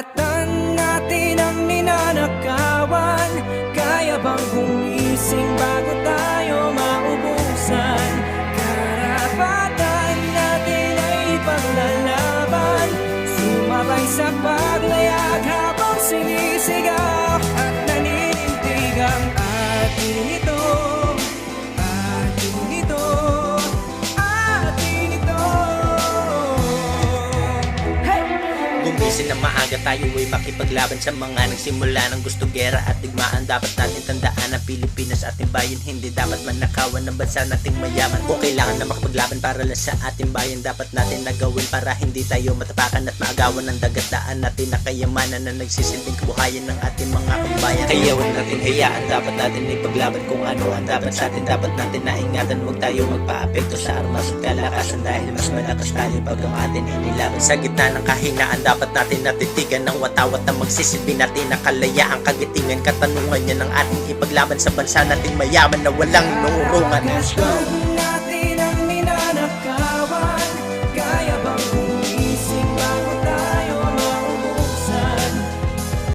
Tan natin ang ninanakawan, kaya bang gumising bago tayo maubusan? Karapatan natin ay paglalaban, sumabay sa paglayag habang sinisigaw at naninindig ang atin ito, atin ito, atin ito. Hey! Gumising na maaga tayo ay makipaglaban sa mga nagsimula ng gusto gera at digmaan. Dapat natin tandaan ang Pilipinas ating bayan, hindi dapat manakawan ng bansa nating mayaman. Kung kailangan na makapaglaban para lang sa ating bayan, dapat natin nagawin para hindi tayo matapakan at maagawan ng dagat-daan natin na kayamanan na nagsisilbing kabuhayan ng ating mga kabayan. Kaya huwag natin hayaan, dapat natin ipaglaban kung ano ang dapat sa atin. Dapat natin naingatan, huwag tayo magpa-apekto sa armas at kalakasan, dahil mas malakas tayo pag ang atin inilaban. Sa gitna ng kahinaan, dapat natin natitigan ng watawat na magsisilbi natin na kalayaan, kagitingan, katanungan yan ang ating ipaglaban sa bansa nating mayaman na walang inuurungan. Let's go!